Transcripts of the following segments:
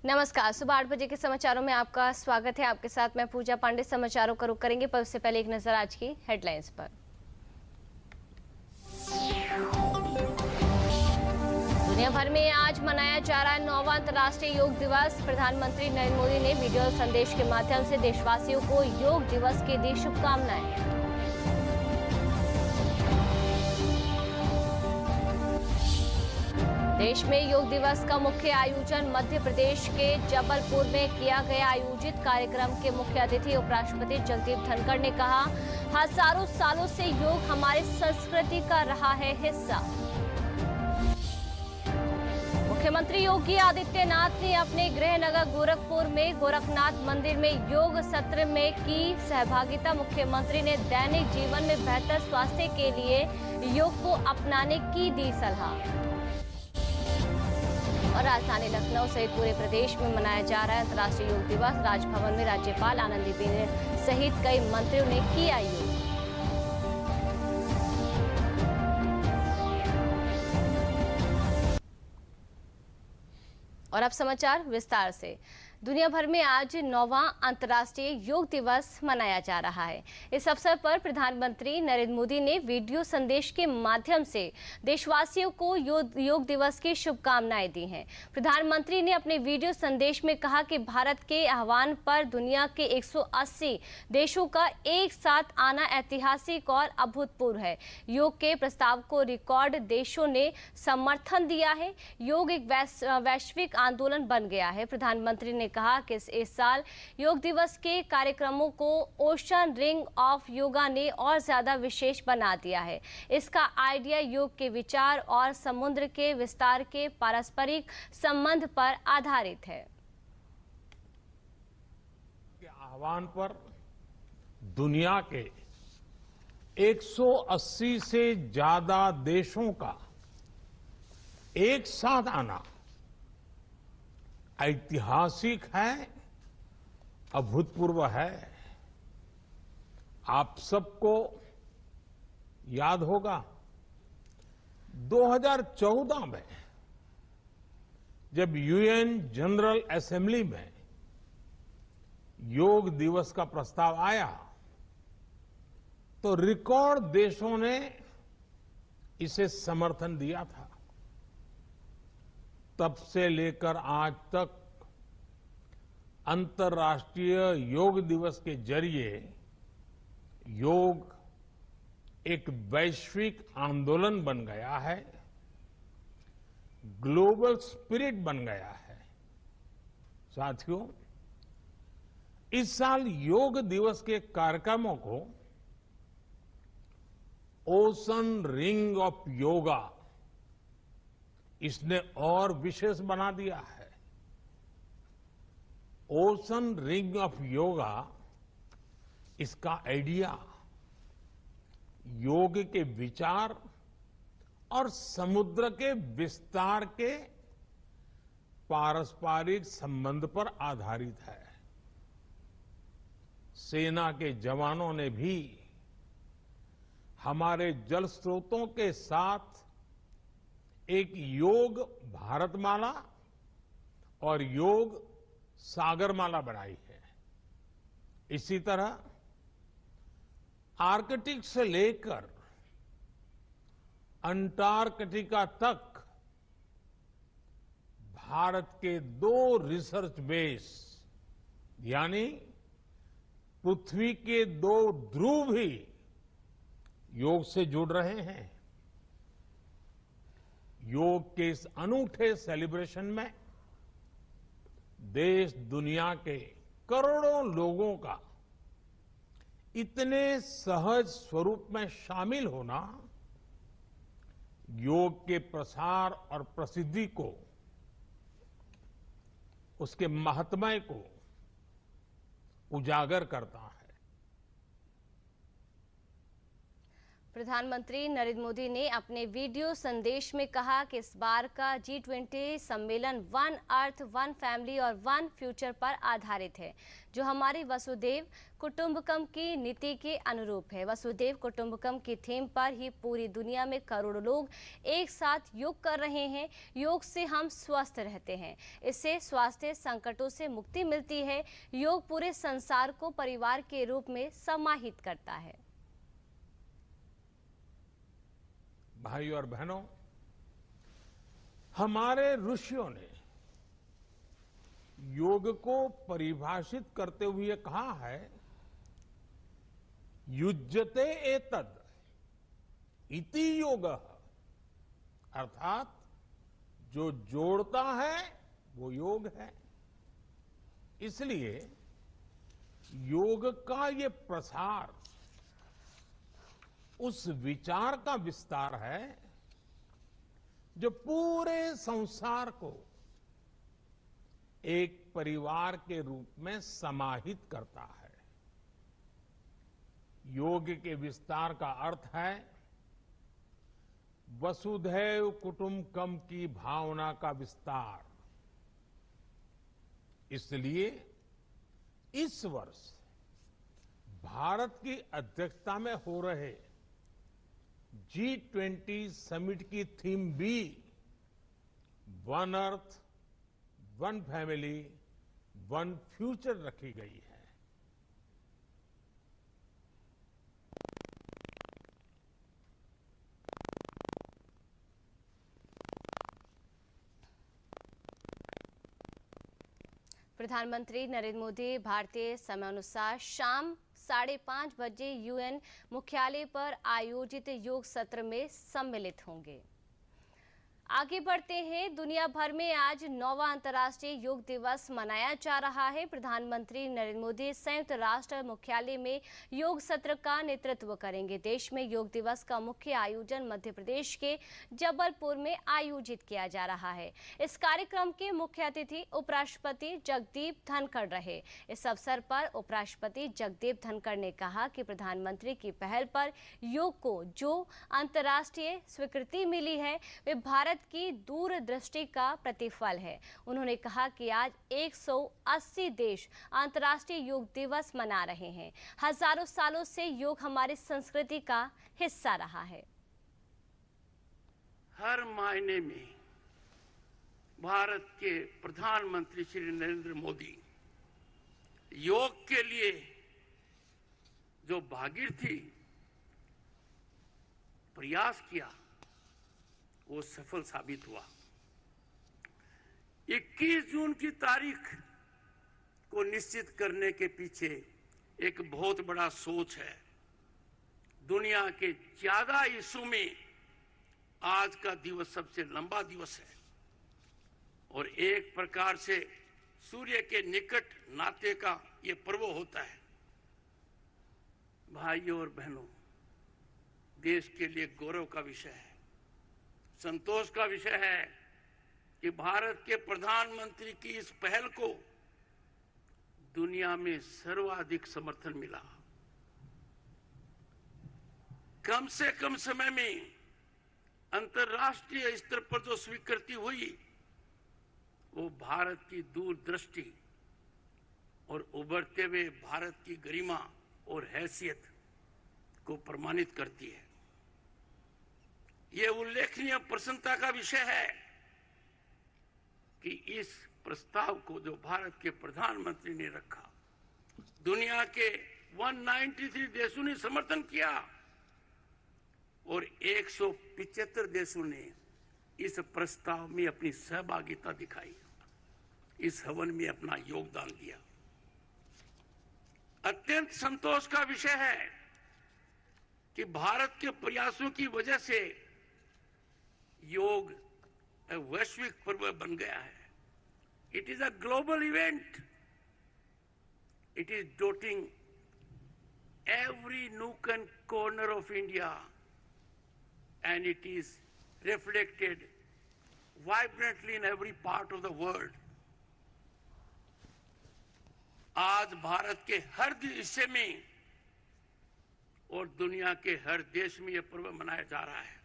नमस्कार। सुबह 8 बजे के समाचारों में आपका स्वागत है। आपके साथ मैं पूजा पांडे। समाचारों का रुख करेंगे, पर उससे पहले एक नजर आज की हेडलाइंस पर। दुनिया भर में आज मनाया जा रहा है 9वां अंतर्राष्ट्रीय योग दिवस। प्रधानमंत्री नरेंद्र मोदी ने वीडियो संदेश के माध्यम से देशवासियों को योग दिवस की दी शुभकामनाएं। देश में योग दिवस का मुख्य आयोजन मध्य प्रदेश के जबलपुर में किया गया। आयोजित कार्यक्रम के मुख्य अतिथि उपराष्ट्रपति जगदीप धनखड़ ने कहा, हजारों सालों से योग हमारी संस्कृति का रहा है हिस्सा। मुख्यमंत्री योगी आदित्यनाथ ने अपने गृह नगर गोरखपुर में गोरखनाथ मंदिर में योग सत्र में की सहभागिता। मुख्यमंत्री ने दैनिक जीवन में बेहतर स्वास्थ्य के लिए योग को अपनाने की दी सलाह। और राजधानी लखनऊ सहित पूरे प्रदेश में मनाया जा रहा है अंतर्राष्ट्रीय योग दिवस। राजभवन में राज्यपाल आनंदीबेन सहित कई मंत्रियों ने किया योग। और अब समाचार विस्तार से। दुनिया भर में आज 9वां अंतर्राष्ट्रीय योग दिवस मनाया जा रहा है। इस अवसर पर प्रधानमंत्री नरेंद्र मोदी ने वीडियो संदेश के माध्यम से देशवासियों को योग दिवस की शुभकामनाएं दी हैं। प्रधानमंत्री ने अपने वीडियो संदेश में कहा कि भारत के आह्वान पर दुनिया के 180 देशों का एक साथ आना ऐतिहासिक और अभूतपूर्व है। योग के प्रस्ताव को रिकॉर्ड देशों ने समर्थन दिया है। योग एक वैश्विक आंदोलन बन गया है। प्रधानमंत्री ने कहा कि इस साल योग दिवस के कार्यक्रमों को ओशन रिंग ऑफ योगा ने और ज्यादा विशेष बना दिया है। इसका आइडिया योग के विचार और समुद्र के विस्तार के पारस्परिक संबंध पर आधारित है। आह्वान पर दुनिया के 180 से ज्यादा देशों का एक साथ आना ऐतिहासिक है, अभूतपूर्व है। आप सबको याद होगा 2014 में जब यूएन जनरल असेंबली में योग दिवस का प्रस्ताव आया तो रिकॉर्ड देशों ने इसे समर्थन दिया था। तब से लेकर आज तक अंतर्राष्ट्रीय योग दिवस के जरिए योग एक वैश्विक आंदोलन बन गया है, ग्लोबल स्पिरिट बन गया है। साथियों, इस साल योग दिवस के कार्यक्रमों को ओशन रिंग ऑफ योगा इसने और विशेष बना दिया है। ओशन रिंग ऑफ योगा, इसका आइडिया योग के विचार और समुद्र के विस्तार के पारस्परिक संबंध पर आधारित है। सेना के जवानों ने भी हमारे जल स्रोतों के साथ एक योग भारतमाला और योग सागरमाला बनाई है। इसी तरह आर्कटिक से लेकर अंटार्कटिका तक भारत के 2 रिसर्च बेस यानी पृथ्वी के 2 ध्रुव भी योग से जुड़ रहे हैं। योग के इस अनूठे सेलिब्रेशन में देश दुनिया के करोड़ों लोगों का इतने सहज स्वरूप में शामिल होना योग के प्रसार और प्रसिद्धि को, उसके महात्म्य को उजागर करता है। प्रधानमंत्री नरेंद्र मोदी ने अपने वीडियो संदेश में कहा कि इस बार का G20 सम्मेलन वन अर्थ, वन फैमिली और वन फ्यूचर पर आधारित है, जो हमारी वसुधैव कुटुंबकम की नीति के अनुरूप है। वसुधैव कुटुंबकम की थीम पर ही पूरी दुनिया में करोड़ों लोग एक साथ योग कर रहे हैं। योग से हम स्वस्थ रहते हैं, इससे स्वास्थ्य संकटों से मुक्ति मिलती है। योग पूरे संसार को परिवार के रूप में समाहित करता है। भाई और बहनों, हमारे ऋषियों ने योग को परिभाषित करते हुए कहा है, युज्यते एतद इति योगः, अर्थात जो जोड़ता है वो योग है। इसलिए योग का ये प्रसार उस विचार का विस्तार है जो पूरे संसार को एक परिवार के रूप में समाहित करता है। योग के विस्तार का अर्थ है वसुधैव कुटुंबकम की भावना का विस्तार। इसलिए इस वर्ष भारत की अध्यक्षता में हो रहे G20 समिट की थीम भी one earth, one family, one future रखी गई है। प्रधानमंत्री नरेंद्र मोदी भारतीय समयानुसार शाम 5:30 बजे UN मुख्यालय पर आयोजित योग सत्र में सम्मिलित होंगे। आगे बढ़ते हैं। दुनिया भर में आज 9वां अंतर्राष्ट्रीय योग दिवस मनाया जा रहा है। प्रधानमंत्री नरेंद्र मोदी संयुक्त राष्ट्र मुख्यालय में योग सत्र का नेतृत्व करेंगे। देश में योग दिवस का मुख्य आयोजन मध्य प्रदेश के जबलपुर में आयोजित किया जा रहा है। इस कार्यक्रम के मुख्य अतिथि उपराष्ट्रपति जगदीप धनखड़ रहे। इस अवसर पर उपराष्ट्रपति जगदीप धनखड़ ने कहा कि प्रधानमंत्री की पहल पर योग को जो अंतर्राष्ट्रीय स्वीकृति मिली है वे भारत की दूरदृष्टि का प्रतिफल है। उन्होंने कहा कि आज 180 देश अंतर्राष्ट्रीय योग दिवस मना रहे हैं। हजारों सालों से योग हमारी संस्कृति का हिस्सा रहा है। हर मायने में भारत के प्रधानमंत्री श्री नरेंद्र मोदी योग के लिए जो भागीरथी प्रयास किया वो सफल साबित हुआ। 21 जून की तारीख को निश्चित करने के पीछे एक बहुत बड़ा सोच है। दुनिया के ज्यादा हिस्सों में आज का दिवस सबसे लंबा दिवस है और एक प्रकार से सूर्य के निकट नाते का ये पर्व होता है। भाइयों और बहनों, देश के लिए गौरव का विषय है, संतोष का विषय है कि भारत के प्रधानमंत्री की इस पहल को दुनिया में सर्वाधिक समर्थन मिला। कम से कम समय में अंतर्राष्ट्रीय स्तर पर जो स्वीकृति हुई वो भारत की दूरदृष्टि और उभरते हुए भारत की गरिमा और हैसियत को प्रमाणित करती है। ये उल्लेखनीय प्रसन्नता का विषय है कि इस प्रस्ताव को जो भारत के प्रधानमंत्री ने रखा, दुनिया के 193 देशों ने समर्थन किया और 175 देशों ने इस प्रस्ताव में अपनी सहभागिता दिखाई, इस हवन में अपना योगदान दिया। अत्यंत संतोष का विषय है कि भारत के प्रयासों की वजह से योग वैश्विक पर्व बन गया है। It is a global event. It is doting every nook and corner of India, and it is reflected vibrantly in every part of the world. आज भारत के हर हिस्से में और दुनिया के हर देश में यह पर्व मनाया जा रहा है।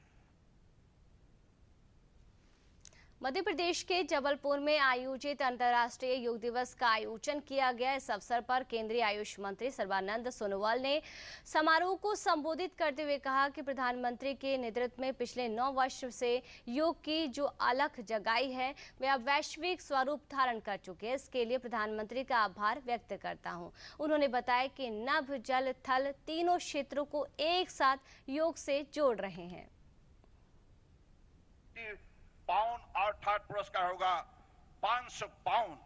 मध्य प्रदेश के जबलपुर में आयोजित अंतर्राष्ट्रीय योग दिवस का आयोजन किया गया। इस अवसर पर केंद्रीय आयुष मंत्री सर्बानंद सोनोवाल ने समारोह को संबोधित करते हुए कहा कि प्रधानमंत्री के नेतृत्व में पिछले 9 वर्ष से योग की जो अलख जगाई है वह अब वैश्विक स्वरूप धारण कर चुकी है। इसके लिए प्रधानमंत्री का आभार व्यक्त करता हूं। उन्होंने बताया कि नभ, जल, थल तीनों क्षेत्रों को एक साथ योग से जोड़ रहे हैं। पाउंड अर्थात पुरस्कार होगा 500 पाउंड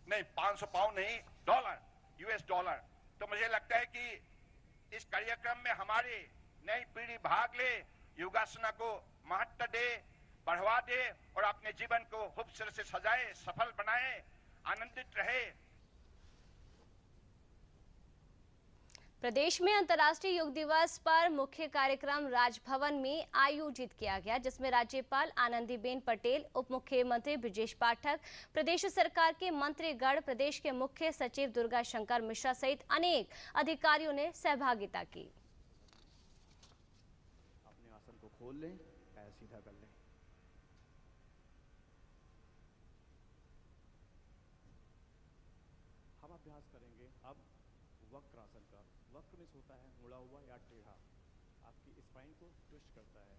नहीं, 500 पाउंड नहीं, डॉलर, यूएस डॉलर। तो मुझे लगता है कि इस कार्यक्रम में हमारी नई पीढ़ी भाग ले, योगासना को महत्व दे, बढ़ावा दे और अपने जीवन को खूबसूरत से सजाए, सफल बनाए, आनंदित रहे। प्रदेश में अंतर्राष्ट्रीय योग दिवस पर मुख्य कार्यक्रम राजभवन में आयोजित किया गया, जिसमें राज्यपाल आनंदीबेन पटेल, उप मुख्यमंत्री ब्रजेश पाठक, प्रदेश सरकार के मंत्रीगण, प्रदेश के मुख्य सचिव दुर्गा शंकर मिश्रा सहित अनेक अधिकारियों ने सहभागिता की। अपने आसन को खोल लें, पैर सीधा कर लें। हम अभ्यास करेंगे अब वक्र आसन का। वक्र में होता है मुड़ा हुआ या टेढ़ा, आपकी स्पाइन को ट्विस्ट करता है।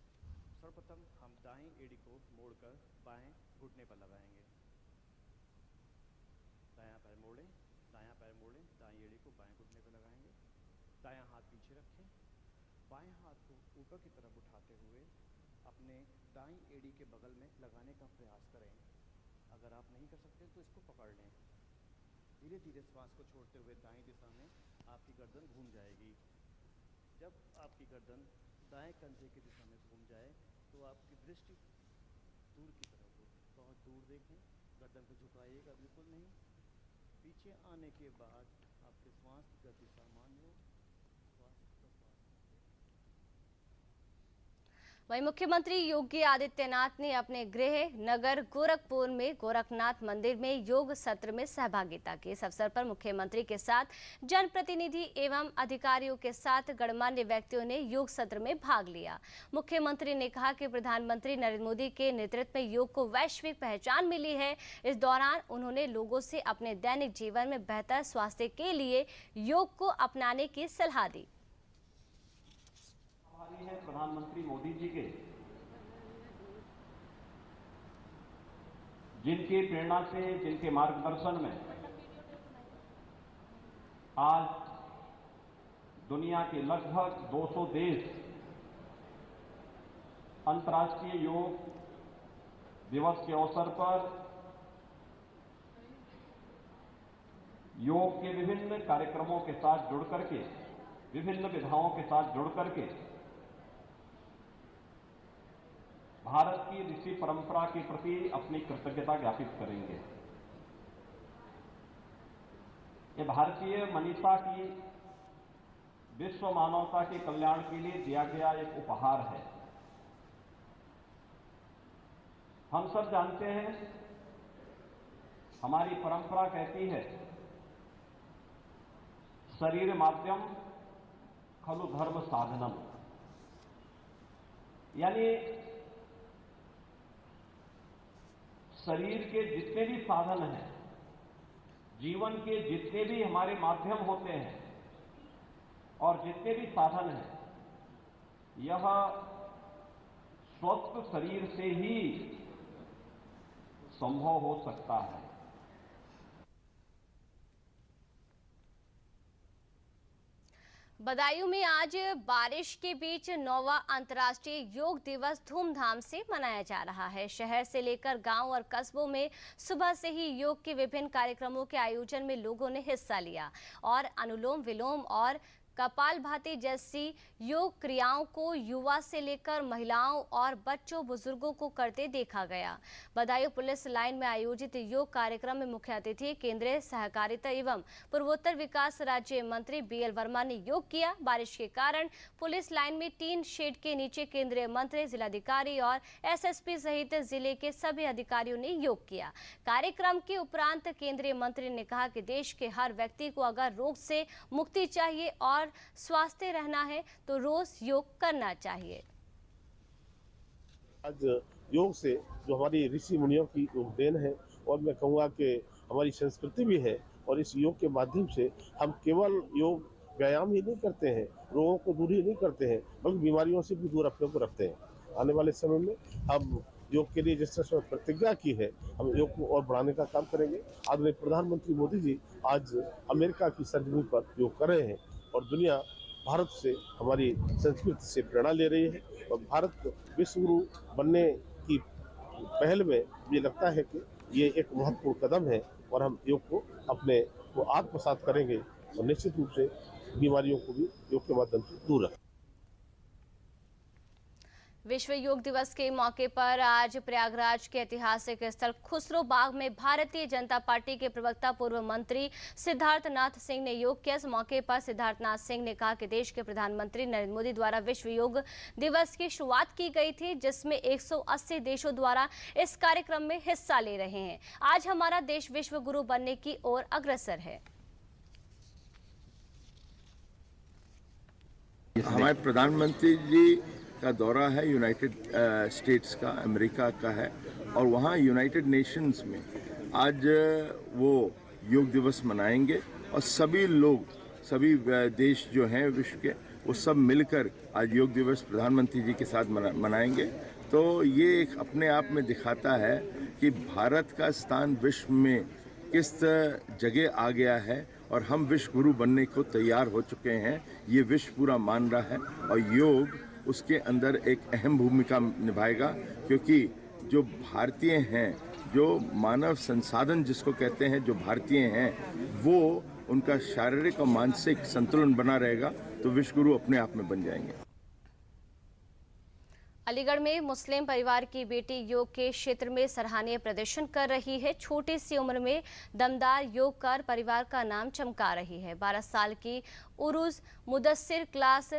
सर्वप्रथम हम दाएं एड़ी को मोड़कर बाएं घुटने पर लगाएंगे। दायां पैर मोड़ें, दायां पैर मोड़ें, दाएं एड़ी को बाएं घुटने पर लगाएंगे। दायां हाथ पीछे रखें, बाएं हाथ को ऊपर की तरफ उठाते हुए अपने दाएं एड़ी के बगल में लगाने का प्रयास करें। अगर आप नहीं कर सकते तो इसको पकड़ लें। धीरे धीरे श्वास को छोड़ते हुए दाएं दिशा में आपकी गर्दन घूम जाएगी। जब आपकी गर्दन दाएं कंधे की दिशा में घूम जाए तो आपकी दृष्टि दूर की तरफ हो, बहुत दूर देखें। गर्दन को झुकाइएगा बिल्कुल नहीं। पीछे आने के बाद आपके श्वास की गति सामान्य हो। वहीं मुख्यमंत्री योगी आदित्यनाथ ने अपने गृह नगर गोरखपुर में गोरखनाथ मंदिर में योग सत्र में सहभागिता की। इस अवसर पर मुख्यमंत्री के साथ जनप्रतिनिधि एवं अधिकारियों के साथ गणमान्य व्यक्तियों ने योग सत्र में भाग लिया। मुख्यमंत्री ने कहा कि प्रधानमंत्री नरेंद्र मोदी के नेतृत्व में योग को वैश्विक पहचान मिली है। इस दौरान उन्होंने लोगों से अपने दैनिक जीवन में बेहतर स्वास्थ्य के लिए योग को अपनाने की सलाह दी। है प्रधानमंत्री मोदी जी के, जिनकी प्रेरणा से, जिनके मार्गदर्शन में आज दुनिया के लगभग 200 देश अंतर्राष्ट्रीय योग दिवस के अवसर पर योग के विभिन्न कार्यक्रमों के साथ जुड़ करके, विभिन्न विधाओं के साथ जुड़ करके भारत की ऋषि परंपरा के प्रति अपनी कृतज्ञता ज्ञापित करेंगे। ये भारतीय मनीषा की विश्व मानवता के कल्याण के लिए दिया गया एक उपहार है। हम सब जानते हैं, हमारी परंपरा कहती है, शरीर माध्यम खलु धर्म साधनम, यानी शरीर के जितने भी साधन हैं, जीवन के जितने भी हमारे माध्यम होते हैं और जितने भी साधन हैं, यह स्वस्थ शरीर से ही संभव हो सकता है। बदायूं में आज बारिश के बीच 9वां अंतर्राष्ट्रीय योग दिवस धूमधाम से मनाया जा रहा है। शहर से लेकर गांव और कस्बों में सुबह से ही योग के विभिन्न कार्यक्रमों के आयोजन में लोगों ने हिस्सा लिया और अनुलोम विलोम और कपालभाति जैसी योग क्रियाओं को युवा से लेकर महिलाओं और बच्चों बुजुर्गों को करते देखा गया। बदायूं पुलिस लाइन में आयोजित योग कार्यक्रम में मुख्य अतिथि केंद्रीय सहकारिता एवं पूर्वोत्तर विकास राज्य मंत्री BL वर्मा ने योग किया। बारिश के कारण पुलिस लाइन में टीन शेड के नीचे केंद्रीय मंत्री, जिलाधिकारी और SSP सहित जिले के सभी अधिकारियों ने योग किया। कार्यक्रम के उपरांत केंद्रीय मंत्री ने कहा कि देश के हर व्यक्ति को अगर रोग से मुक्ति चाहिए और और स्वस्थ रहना है तो रोज योग करना चाहिए। आज योग से जो हमारी ऋषि मुनियों की देन है और मैं कहूँगा कि हमारी संस्कृति भी है, और इस योग के माध्यम से हम केवल योग व्यायाम ही नहीं करते हैं, रोगों को दूर ही नहीं करते हैं, बल्कि बीमारियों से भी दूर अपने को रखते हैं। आने वाले समय में हम योग के लिए जिस तरह से प्रतिज्ञा की है, हम योग को और बढ़ाने का काम करेंगे। आदरणीय प्रधानमंत्री मोदी जी आज अमेरिका की सरजमी पर योग कर रहे हैं और दुनिया भारत से, हमारी संस्कृति से प्रेरणा ले रही है, और भारत विश्व गुरु बनने की पहल में मुझे लगता है कि ये एक महत्वपूर्ण कदम है, और हम योग को अपने को आत्मसात करेंगे और निश्चित रूप से बीमारियों को भी योग के माध्यम से दूर रखें। विश्व योग दिवस के मौके पर आज प्रयागराज के ऐतिहासिक स्थल खुसरो बाग में भारतीय जनता पार्टी के प्रवक्ता पूर्व मंत्री सिद्धार्थनाथ सिंह ने योग किया। इस मौके पर सिद्धार्थनाथ सिंह ने कहा कि देश के प्रधानमंत्री नरेंद्र मोदी द्वारा विश्व योग दिवस की शुरुआत की गई थी, जिसमें 180 देशों द्वारा इस कार्यक्रम में हिस्सा ले रहे हैं। आज हमारा देश विश्व गुरु बनने की ओर अग्रसर है। हमारे प्रधानमंत्री जी का दौरा है, यूनाइटेड स्टेट्स का, अमेरिका का है, और वहाँ यूनाइटेड नेशंस में आज वो योग दिवस मनाएंगे, और सभी लोग, सभी देश जो हैं विश्व के, वो सब मिलकर आज योग दिवस प्रधानमंत्री जी के साथ मनाएंगे। तो ये एक अपने आप में दिखाता है कि भारत का स्थान विश्व में किस जगह आ गया है, और हम विश्व गुरु बनने को तैयार हो चुके हैं। ये विश्व पूरा मान रहा है, और योग उसके अंदर एक अहम भूमिका निभाएगा, क्योंकि जो भारतीय हैं, जो मानव संसाधन जिसको कहते हैं, जो भारतीय हैं, वो उनका शारीरिक और मानसिक संतुलन बना रहेगा, तो विश्व गुरु अपने आप में बन जाएंगे। अलीगढ़ में मुस्लिम परिवार की बेटी योग के क्षेत्र में सराहनीय प्रदर्शन कर रही है। छोटी सी उम्र में दमदार योग कर परिवार का नाम चमका रही है। 12 साल की उरुज मुदस्सिर क्लास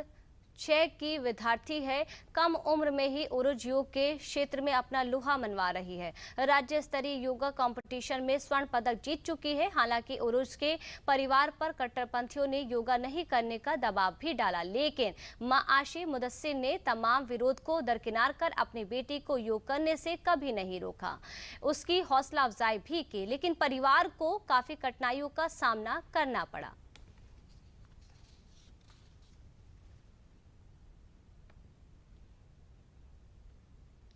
6 की विद्यार्थी है। कम उम्र में ही उरुज योग के क्षेत्र में अपना लोहा मनवा रही है। राज्य स्तरीय योगा कंपटीशन में स्वर्ण पदक जीत चुकी है। हालांकि उरुज के परिवार पर कट्टरपंथियों ने योगा नहीं करने का दबाव भी डाला, लेकिन मां आशी मुदस्सिर ने तमाम विरोध को दरकिनार कर अपनी बेटी को योग करने से कभी नहीं रोका। उसकी हौसला अफजाई भी की, लेकिन परिवार को काफी कठिनाइयों का सामना करना पड़ा।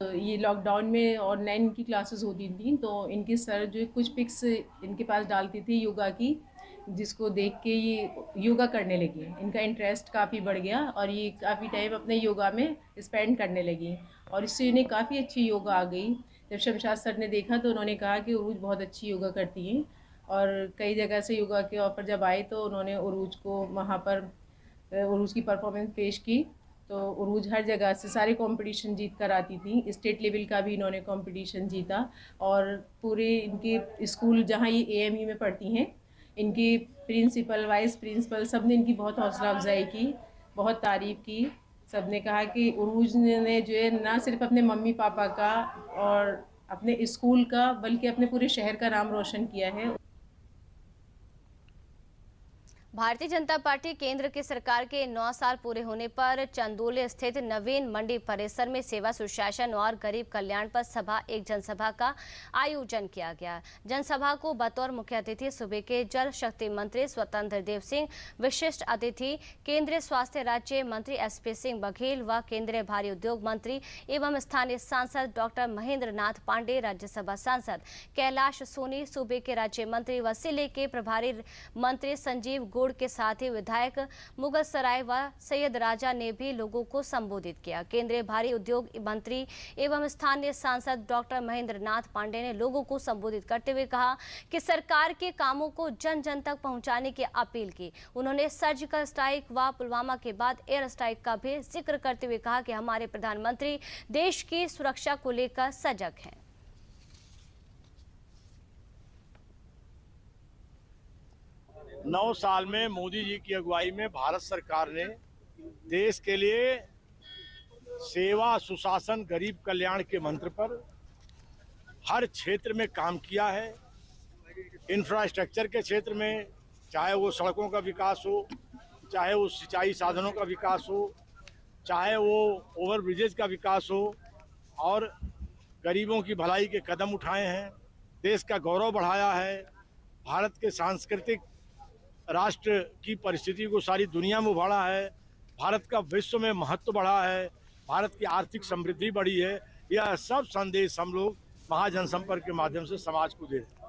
ये लॉकडाउन में ऑनलाइन की क्लासेस होती थी, तो इनके सर जो कुछ पिक्स इनके पास डालती थी योगा की, जिसको देख के ये योगा करने लगी। इनका इंटरेस्ट काफ़ी बढ़ गया और ये काफ़ी टाइम अपने योगा में स्पेंड करने लगी, और इससे इन्हें काफ़ी अच्छी योगा आ गई। जब शमशाद सर ने देखा तो उन्होंने कहा कि उरूज बहुत अच्छी योगा करती हैं, और कई जगह से योगा के ऑफर जब आए तो उन्होंने उरूज को वहाँ पर उरूज की परफॉर्मेंस पेश की। तो उरूज हर जगह से सारे कंपटीशन जीत कर आती थी। स्टेट लेवल का भी इन्होंने कंपटीशन जीता, और पूरे इनके स्कूल जहाँ ये AMU में पढ़ती हैं, इनकी प्रिंसिपल, वाइस प्रिंसिपल, सब ने इनकी बहुत हौसला अफजाई की, बहुत तारीफ़ की। सब ने कहा कि उरूज ने जो है ना सिर्फ अपने मम्मी पापा का और अपने स्कूल का, बल्कि अपने पूरे शहर का नाम रोशन किया है। भारतीय जनता पार्टी केंद्र की सरकार के 9 साल पूरे होने पर चंदोली स्थित नवीन मंडी परिसर में सेवा, सुशासन और गरीब कल्याण पर सभा एक जनसभा का आयोजन किया गया। जनसभा को बतौर मुख्य अतिथि सूबे के जल शक्ति मंत्री स्वतंत्र देव सिंह, विशिष्ट अतिथि केंद्रीय स्वास्थ्य राज्य मंत्री SP सिंह बघेल व केंद्रीय भारी उद्योग मंत्री एवं स्थानीय सांसद डॉक्टर महेंद्र नाथ पांडे, राज्यसभा सांसद कैलाश सोनी, सूबे के राज्य मंत्री व जिले के प्रभारी मंत्री संजीव के साथ ही विधायक मुगलसराय व सैयद राजा ने भी लोगों को संबोधित किया। केंद्रीय भारी उद्योग मंत्री एवं स्थानीय सांसद डॉक्टर महेंद्र नाथ पांडे ने लोगों को संबोधित करते हुए कहा कि सरकार के कामों को जन जन तक पहुंचाने की अपील की। उन्होंने सर्जिकल स्ट्राइक व पुलवामा के बाद एयर स्ट्राइक का भी जिक्र करते हुए कहा कि हमारे प्रधानमंत्री देश की सुरक्षा को लेकर सजग हैं। नौ साल में मोदी जी की अगुवाई में भारत सरकार ने देश के लिए सेवा, सुशासन, गरीब कल्याण के मंत्र पर हर क्षेत्र में काम किया है। इंफ्रास्ट्रक्चर के क्षेत्र में, चाहे वो सड़कों का विकास हो, चाहे वो सिंचाई साधनों का विकास हो, चाहे वो ओवर ब्रिजेज का विकास हो, और गरीबों की भलाई के कदम उठाए हैं, देश का गौरव बढ़ाया है, भारत के सांस्कृतिक राष्ट्र की परिस्थिति को सारी दुनिया में उभारा है, भारत का विश्व में महत्व बढ़ा है, भारत की आर्थिक समृद्धि बढ़ी है। यह सब संदेश हम लोग महाजनसंपर्क के माध्यम से समाज को दे रहे हैं।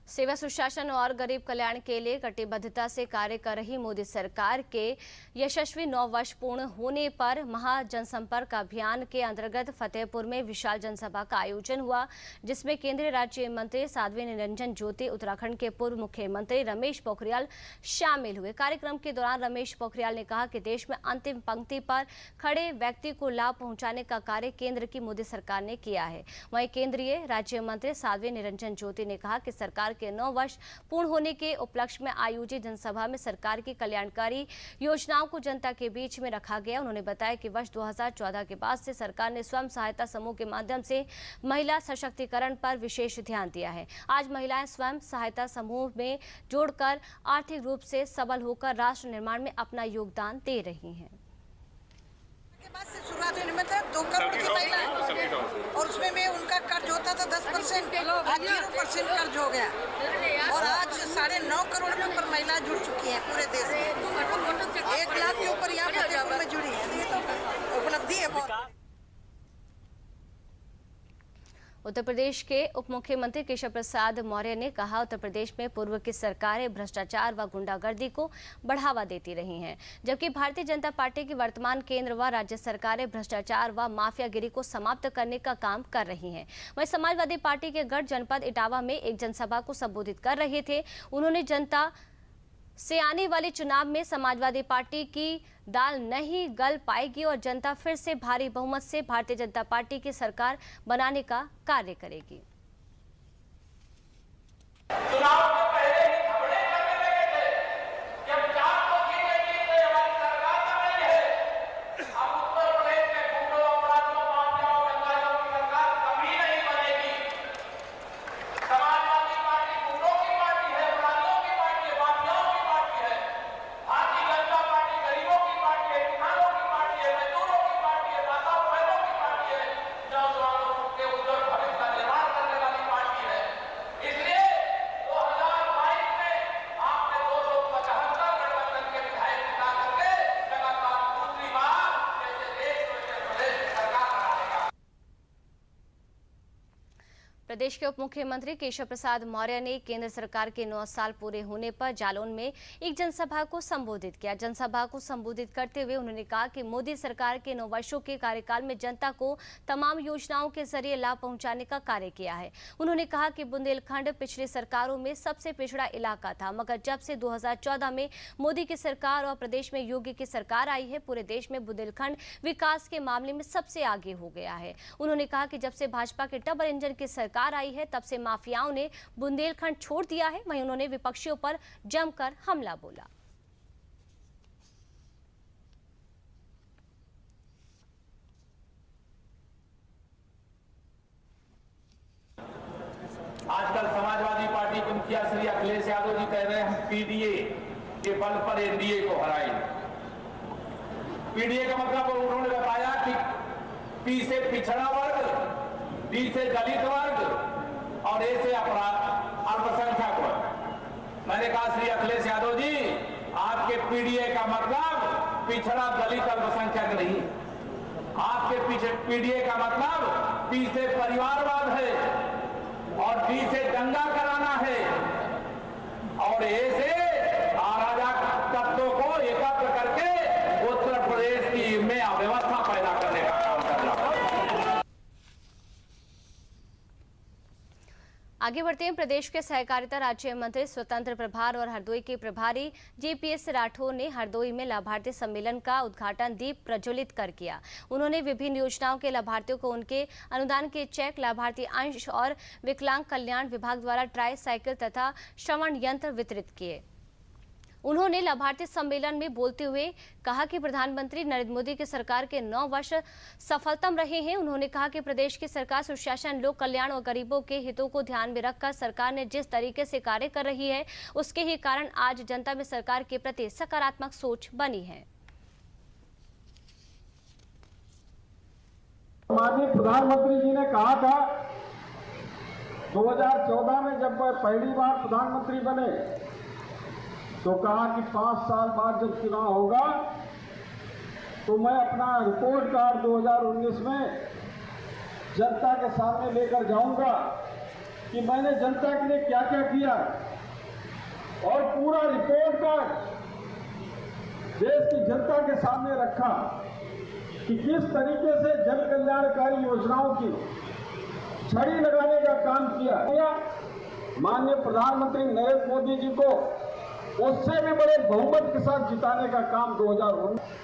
सेवा सुशासन और गरीब कल्याण के लिए कटिबद्धता से कार्य कर रही मोदी सरकार के यशस्वी 9 वर्ष पूर्ण होने पर महाजनसंपर्क अभियान के अंतर्गत फतेहपुर में विशाल जनसभा का आयोजन हुआ, जिसमें केंद्रीय राज्य मंत्री साध्वी निरंजन ज्योति, उत्तराखंड के पूर्व मुख्यमंत्री रमेश पोखरियाल शामिल हुए। कार्यक्रम के दौरान रमेश पोखरियाल ने कहा कि देश में अंतिम पंक्ति पर खड़े व्यक्ति को लाभ पहुंचाने का कार्य केंद्र की मोदी सरकार ने किया है। वहीं केंद्रीय राज्य मंत्री साध्वी निरंजन ज्योति ने कहा कि सरकार के 9 वर्ष पूर्ण होने के उपलक्ष्य में आयोजित जनसभा में सरकार की कल्याणकारी योजनाओं को जनता के बीच में रखा गया। उन्होंने बताया कि वर्ष 2014 के बाद से सरकार ने स्वयं सहायता समूह के माध्यम से महिला सशक्तिकरण पर विशेष ध्यान दिया है। आज महिलाएं स्वयं सहायता समूह में जोड़कर आर्थिक रूप से सबल होकर राष्ट्र निर्माण में अपना योगदान दे रही हैं। शुरुआत होने में 2 करोड़ की महिला और उसमें में उनका कर्ज होता था 10%, आज 0% कर्ज हो गया और आज 9.5 करोड़ के ऊपर महिलाएं जुड़ चुकी हैं पूरे देश में। 1 लाख के ऊपर यहाँ फतेहपुर में जुड़ी है। ये तो उपलब्धि है बहुत। उत्तर प्रदेश के उप मुख्यमंत्री केशव प्रसाद मौर्य ने कहा, उत्तर प्रदेश में पूर्व की सरकारें भ्रष्टाचार व गुंडागर्दी को बढ़ावा देती रही हैं, जबकि भारतीय जनता पार्टी की वर्तमान केंद्र व राज्य सरकारें भ्रष्टाचार व माफियागिरी को समाप्त करने का काम कर रही हैं। वहीं समाजवादी पार्टी के गढ़ जनपद इटावा में एक जनसभा को संबोधित कर रहे थे। उन्होंने जनता से आने वाले चुनाव में समाजवादी पार्टी की दाल नहीं गल पाएगी और जनता फिर से भारी बहुमत से भारतीय जनता पार्टी की सरकार बनाने का कार्य करेगी। चुनाव के पहले ही खबरें करने लगे थे कि हम 400 सीटें जीतने हमारी सरकार बन रही है। अब उत्तर प्रदेश में गुंडों, अपराधियों, माफियाओं, दंगाइयों की सरकार कभी नहीं बनेगी। समाजवादी पार्टी गुंडों की पार्टी है, अपराधियों की पार्टी है, माफियाओं की पार्टी है। भारतीय जनता पार्टी गरीबों की पार्टी है, किसानों की पार्टी है, मजदूरों की पार्टी है, माताओं बहनों की पार्टी है, नौजवानों के उज्जवल भविष्य का निर्माण करने वाली पार्टी है। इसलिए 2022 में आपने 275 गठबंधन के विधायक जिता करके लगातार दूसरी बार जैसे देश वैसे प्रदेश की सरकार बनाने का। प्रदेश के उप मुख्यमंत्री केशव प्रसाद मौर्य ने केंद्र सरकार के 9 साल पूरे होने पर जालौन में एक जनसभा को संबोधित किया। जनसभा को संबोधित करते हुए उन्होंने कहा कि मोदी सरकार के 9 वर्षों के कार्यकाल में जनता को तमाम योजनाओं के जरिए लाभ पहुंचाने का कार्य किया है। उन्होंने कहा कि बुंदेलखंड पिछली सरकारों में सबसे पिछड़ा इलाका था, मगर जब से 2014 में मोदी की सरकार और प्रदेश में योगी की सरकार आई है, पूरे देश में बुंदेलखंड विकास के मामले में सबसे आगे हो गया है। उन्होंने कहा कि जब से भाजपा के डबल इंजन की सरकार आई है, तब से माफियाओं ने बुंदेलखंड छोड़ दिया है। वहीं उन्होंने विपक्षियों पर जमकर हमला बोला। आजकल समाजवादी पार्टी के मुखिया श्री अखिलेश यादव जी कह रहे हैं हम पीडीए के बल पर एनडीए को हराएंगे। पीडीए का मतलब उन्होंने बताया कि पी से पिछड़ा वर्ग, डी से दलित वर्ग और ए से अल्पसंख्यक वर्ग। मैंने कहा श्री अखिलेश यादव जी, आपके पीडीए का मतलब पिछड़ा दलित अल्पसंख्यक नहीं, आपके पीछे पीडीए का मतलब पी से परिवारवाद है और डी से दंगा कराना है और ए से अराजक तत्वों को एकत्र करके उत्तर प्रदेश की में अव्यवस्था पैदा करने का काम कर रहा है। आगे बढ़ते हैं। प्रदेश के सहकारिता राज्य मंत्री स्वतंत्र प्रभार और हरदोई के प्रभारी जीपीएस राठौर ने हरदोई में लाभार्थी सम्मेलन का उद्घाटन दीप प्रज्वलित कर किया। उन्होंने विभिन्न योजनाओं के लाभार्थियों को उनके अनुदान के चेक, लाभार्थी अंश और विकलांग कल्याण विभाग द्वारा ट्राई साइकिल तथा श्रवण यंत्र वितरित किए। उन्होंने लाभार्थी सम्मेलन में बोलते हुए कहा कि प्रधानमंत्री नरेंद्र मोदी की सरकार के 9 वर्ष सफलतम रहे हैं। उन्होंने कहा कि प्रदेश की सरकार सुशासन, लोक कल्याण और गरीबों के हितों को ध्यान में रखकर सरकार ने जिस तरीके से कार्य कर रही है, उसके ही कारण आज जनता में सरकार के प्रति सकारात्मक सोच बनी है। माननीय प्रधानमंत्री जी ने कहा था 2014 में जब वह पहली बार प्रधानमंत्री बने तो कहा कि 5 साल बाद जब चुनाव होगा तो मैं अपना रिपोर्ट कार्ड 2019 में जनता के सामने लेकर जाऊंगा कि मैंने जनता के लिए क्या क्या किया, और पूरा रिपोर्ट कार्ड देश की जनता के सामने रखा कि किस तरीके से जन कल्याणकारी योजनाओं की छड़ी लगाने का काम किया। माननीय प्रधानमंत्री नरेंद्र मोदी जी को उससे भी बड़े बहुमत के साथ जिताने का काम 2019।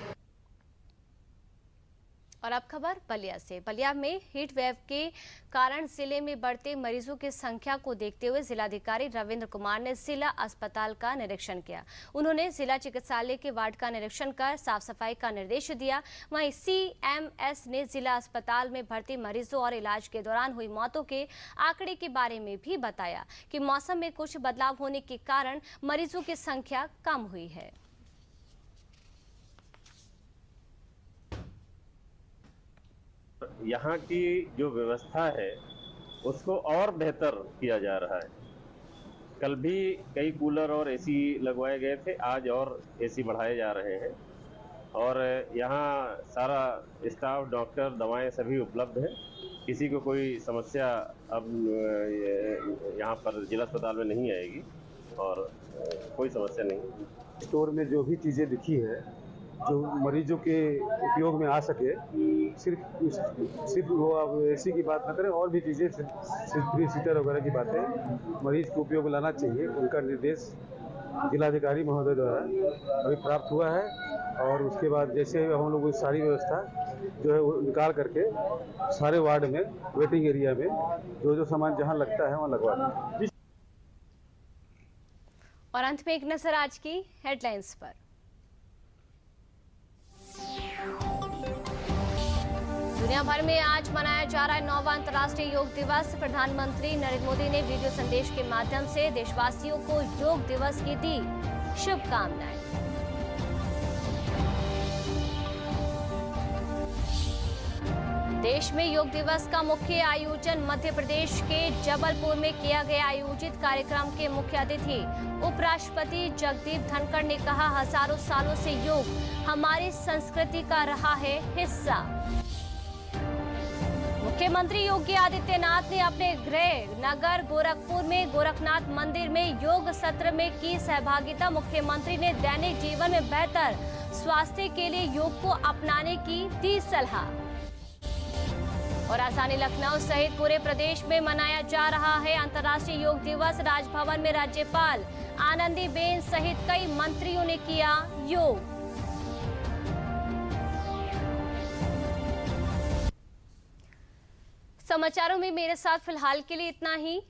और अब खबर बलिया से। बलिया में हीट वेव के कारण जिले में बढ़ते मरीजों की संख्या को देखते हुए जिलाधिकारी रविंद्र कुमार ने जिला अस्पताल का निरीक्षण किया। उन्होंने जिला चिकित्सालय के वार्ड का निरीक्षण कर साफ सफाई का निर्देश दिया। वहीं CMS ने जिला अस्पताल में भर्ती मरीजों और इलाज के दौरान हुई मौतों के आंकड़े के बारे में भी बताया कि मौसम में कुछ बदलाव होने के कारण मरीजों की संख्या कम हुई है। यहाँ की जो व्यवस्था है उसको और बेहतर किया जा रहा है। कल भी कई कूलर और AC लगवाए गए थे, आज और AC बढ़ाए जा रहे हैं और यहाँ सारा स्टाफ, डॉक्टर, दवाएं सभी उपलब्ध हैं। किसी को कोई समस्या अब यहाँ पर जिला अस्पताल में नहीं आएगी और कोई समस्या नहीं। स्टोर में जो भी चीज़ें दिखी है जो मरीजों के उपयोग में आ सके, सिर्फ वो अब AC की बात न करें, और भी चीज़ें सिर्फ 3 सीटर वगैरह की बातें मरीज को उपयोग में लाना चाहिए, उनका निर्देश जिलाधिकारी महोदय द्वारा अभी प्राप्त हुआ है। और उसके बाद जैसे हम लोग सारी व्यवस्था जो है वो निकाल करके सारे वार्ड में, वेटिंग एरिया में जो सामान जहाँ लगता है वहाँ लगवा दें। और अंत में एक नजर आज की हेडलाइंस पर। दुनिया भर में आज मनाया जा रहा है 9वां अंतर्राष्ट्रीय योग दिवस। प्रधानमंत्री नरेंद्र मोदी ने वीडियो संदेश के माध्यम से देशवासियों को योग दिवस की दी शुभकामनाएं। देश में योग दिवस का मुख्य आयोजन मध्य प्रदेश के जबलपुर में किया गया। आयोजित कार्यक्रम के मुख्य अतिथि उपराष्ट्रपति जगदीप धनखड़ ने कहा, हजारों सालों से योग हमारी संस्कृति का रहा है हिस्सा। मुख्यमंत्री योगी आदित्यनाथ ने अपने गृह नगर गोरखपुर में गोरखनाथ मंदिर में योग सत्र में की सहभागिता। मुख्यमंत्री ने दैनिक जीवन में बेहतर स्वास्थ्य के लिए योग को अपनाने की दी सलाह। और राजधानी लखनऊ सहित पूरे प्रदेश में मनाया जा रहा है अंतर्राष्ट्रीय योग दिवस। राजभवन में राज्यपाल आनंदीबेन सहित कई मंत्रियों ने किया योग। समाचारों में मेरे साथ फिलहाल के लिए इतना ही।